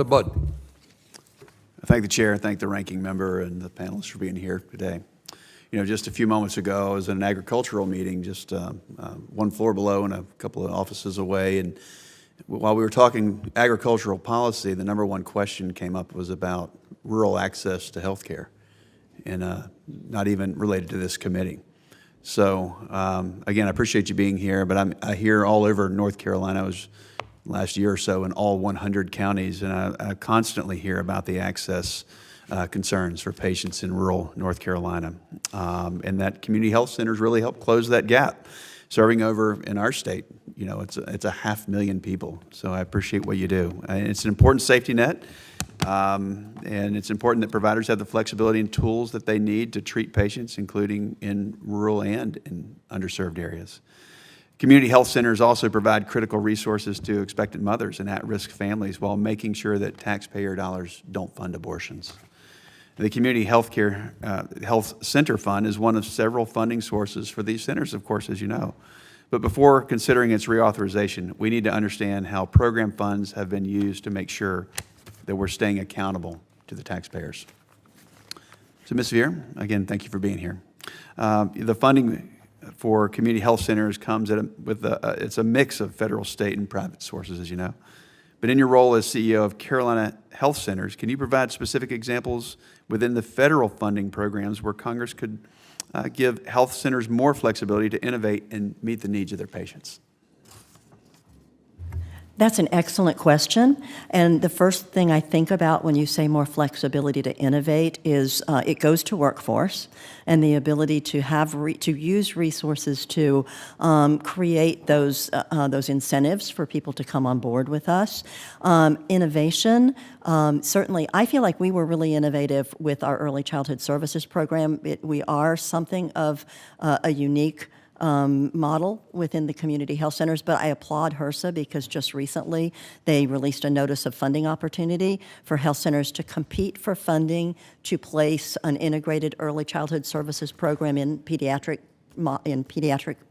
Bud. I thank the chair, thank the ranking member and the panelists for being here today. You know, just a few moments ago, I was in an agricultural meeting just one floor below and a couple of offices away. And while we were talking agricultural policy, the number one question came up was about rural access to health care, and not even related to this committee. So, again, I appreciate you being here, but I hear all over North Carolina. I was last year or so in all 100 counties, and I constantly hear about the access concerns for patients in rural North Carolina, and that community health centers really help close that gap. Serving over in our state, you know, it's a 500,000 people, so I appreciate what you do. And it's an important safety net, and it's important that providers have the flexibility and tools that they need to treat patients, including in rural and in underserved areas. Community health centers also provide critical resources to expectant mothers and at-risk families while making sure that taxpayer dollars don't fund abortions. The Community Health Center Fund is one of several funding sources for these centers, of course, as you know. But before considering its reauthorization, we need to understand how program funds have been used to make sure that we're staying accountable to the taxpayers. So, Ms. Veer, again, thank you for being here. The funding for community health centers comes it's a mix of federal, state, and private sources, as you know. But in your role as CEO of Carolina Health Centers, can you provide specific examples within the federal funding programs where Congress could give health centers more flexibility to innovate and meet the needs of their patients? That's an excellent question. And the first thing I think about when you say more flexibility to innovate is it goes to workforce and the ability to have to use resources to create those incentives for people to come on board with us. Innovation, certainly, I feel like we were really innovative with our early childhood services program. We are something of a unique model within the community health centers, but I applaud HRSA because just recently they released a notice of funding opportunity for health centers to compete for funding to place an integrated early childhood services program in pediatric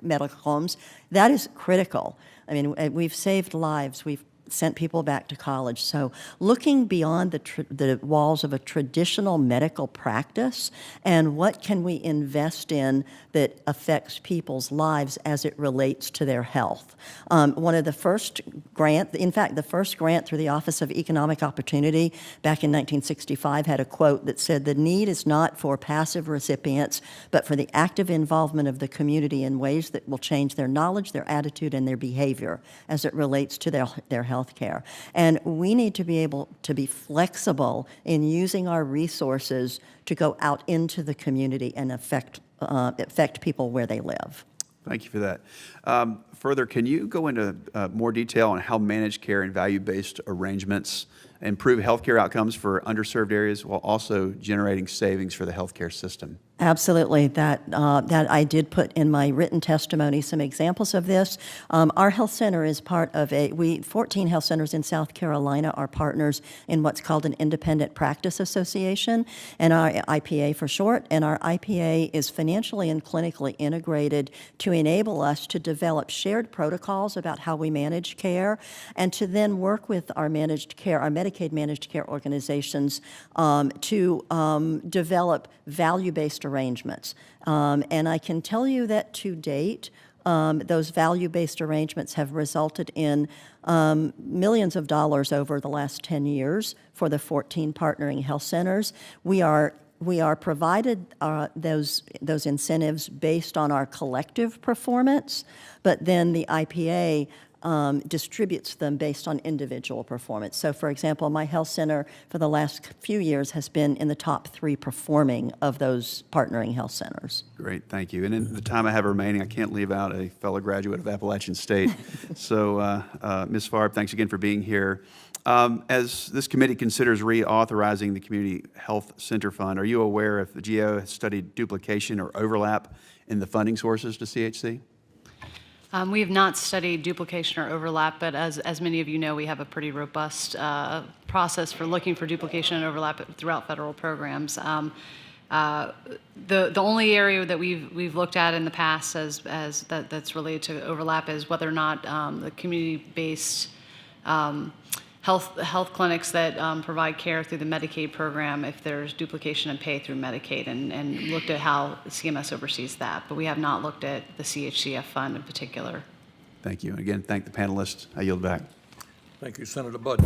medical homes. That is critical. I mean, we've saved lives. We've sent people back to college. So looking beyond the walls of a traditional medical practice and what can we invest in that affects people's lives as it relates to their health. One of the first grant, in fact, the first grant through the Office of Economic Opportunity back in 1965 had a quote that said, "The need is not for passive recipients, but for the active involvement of the community in ways that will change their knowledge, their attitude, and their behavior as it relates to their health care." And we need to be able to be flexible in using our resources to go out into the community and affect people where they live. Thank you for that. Further, can you go into more detail on how managed care and value-based arrangements improve healthcare outcomes for underserved areas while also generating savings for the healthcare system? Absolutely. That I did put in my written testimony some examples of this. Our health center is part of 14 health centers in South Carolina are partners in what's called an Independent Practice Association, and our IPA for short, and our IPA is financially and clinically integrated to enable us to develop shared protocols about how we manage care and to then work with our Medicaid managed care organizations to develop value-based arrangements. And I can tell you that to date, those value-based arrangements have resulted in millions of dollars over the last 10 years for the 14 partnering health centers. We are provided those incentives based on our collective performance, but then the IPA distributes them based on individual performance. So, for example, my health center for the last few years has been in the top 3 performing of those partnering health centers. Great, thank you. And in the time I have remaining, I can't leave out a fellow graduate of Appalachian State. So, Ms. Farb, thanks again for being here. As this committee considers reauthorizing the Community Health Center Fund, are you aware if the GAO has studied duplication or overlap in the funding sources to CHC? We have not studied duplication or overlap, but as many of you know, we have a pretty robust process for looking for duplication and overlap throughout federal programs. The only area that we've looked at in the past that's related to overlap is whether or not the community-based health clinics that provide care through the Medicaid program if there's duplication in pay through Medicaid, and looked at how CMS oversees that. But we have not looked at the CHCF fund in particular. Thank you. And again, thank the panelists. I yield back. Thank you, Senator Budd.